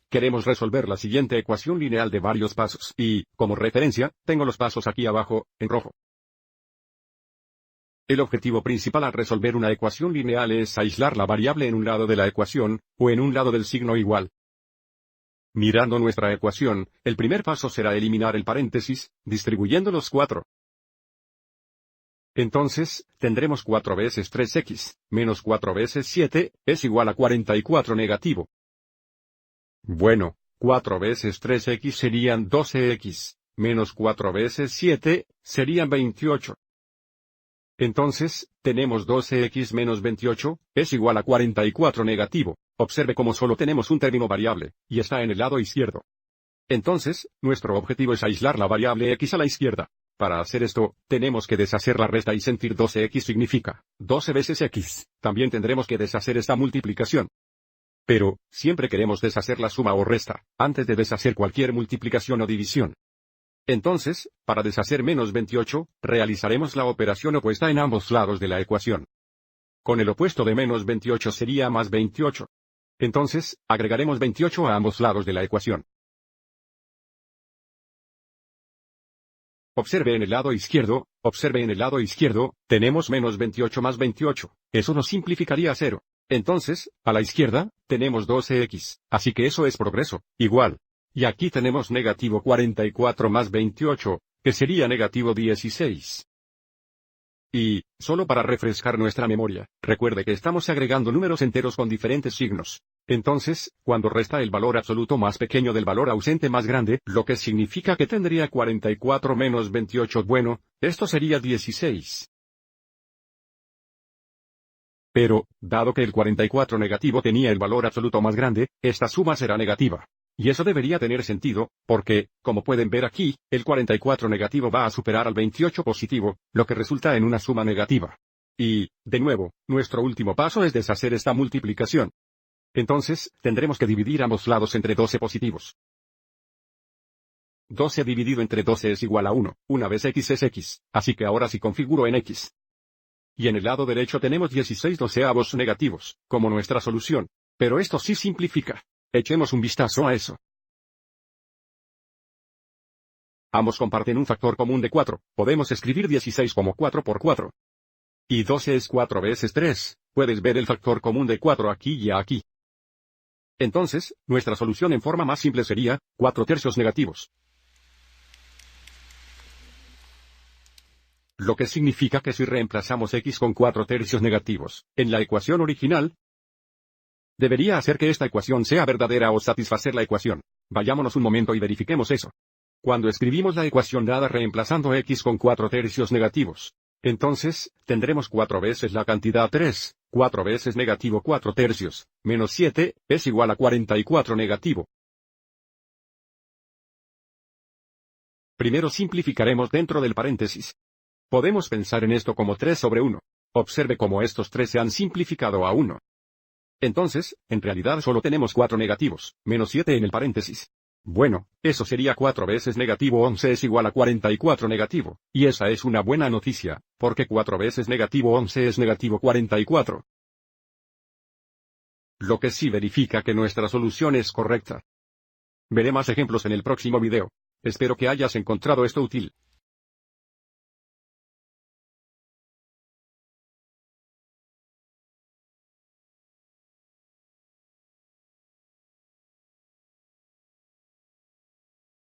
queremos resolver la siguiente ecuación lineal de varios pasos, y, como referencia, tengo los pasos aquí abajo, en rojo. El objetivo principal al resolver una ecuación lineal es aislar la variable en un lado de la ecuación, o en un lado del signo igual. Mirando nuestra ecuación, el primer paso será eliminar el paréntesis, distribuyendo los 4. Entonces, tendremos 4 veces 3x, menos 4 veces 7, es igual a 44 negativo. Bueno, 4 veces 3x serían 12x, menos 4 veces 7, serían 28. Entonces, tenemos 12x menos 28, es igual a 44 negativo. Observe cómo solo tenemos un término variable, y está en el lado izquierdo. Entonces, nuestro objetivo es aislar la variable x a la izquierda. Para hacer esto, tenemos que deshacer la resta y sentir 12x significa 12 veces x. También tendremos que deshacer esta multiplicación. Pero, siempre queremos deshacer la suma o resta, antes de deshacer cualquier multiplicación o división. Entonces, para deshacer menos 28, realizaremos la operación opuesta en ambos lados de la ecuación. Con el opuesto de menos 28 sería más 28. Entonces, agregaremos 28 a ambos lados de la ecuación. Observe en el lado izquierdo, tenemos menos 28 más 28. Eso nos simplificaría a 0. Entonces, a la izquierda, tenemos 12x, así que eso es progreso, igual. Y aquí tenemos negativo 44 más 28, que sería negativo 16. Y, solo para refrescar nuestra memoria, recuerde que estamos agregando números enteros con diferentes signos. Entonces, cuando resta el valor absoluto más pequeño del valor ausente más grande, lo que significa que tendría 44 menos 28, bueno, esto sería 16. Pero, dado que el 44 negativo tenía el valor absoluto más grande, esta suma será negativa. Y eso debería tener sentido, porque, como pueden ver aquí, el 44 negativo va a superar al 28 positivo, lo que resulta en una suma negativa. Y, de nuevo, nuestro último paso es deshacer esta multiplicación. Entonces, tendremos que dividir ambos lados entre 12 positivos. 12 dividido entre 12 es igual a 1, una vez x es x, así que ahora sí configuro en x. Y en el lado derecho tenemos 16 doceavos negativos, como nuestra solución. Pero esto sí simplifica. Echemos un vistazo a eso. Ambos comparten un factor común de 4, podemos escribir 16 como 4 por 4. Y 12 es 4 veces 3, puedes ver el factor común de 4 aquí y aquí. Entonces, nuestra solución en forma más simple sería 4 tercios negativos. Lo que significa que si reemplazamos x con 4 tercios negativos, en la ecuación original, debería hacer que esta ecuación sea verdadera o satisfacer la ecuación. Vayámonos un momento y verifiquemos eso. Cuando escribimos la ecuación dada reemplazando x con 4 tercios negativos, entonces, tendremos 4 veces la cantidad 3, 4 veces negativo 4 tercios, menos 7, es igual a 44 negativo. Primero simplificaremos dentro del paréntesis. Podemos pensar en esto como 3 sobre 1. Observe cómo estos 3 se han simplificado a 1. Entonces, en realidad solo tenemos 4 negativos, menos 7 en el paréntesis. Bueno, eso sería 4 veces negativo 11 es igual a 44 negativo, y esa es una buena noticia, porque 4 veces negativo 11 es negativo 44. Lo que sí verifica que nuestra solución es correcta. Veré más ejemplos en el próximo video. Espero que hayas encontrado esto útil.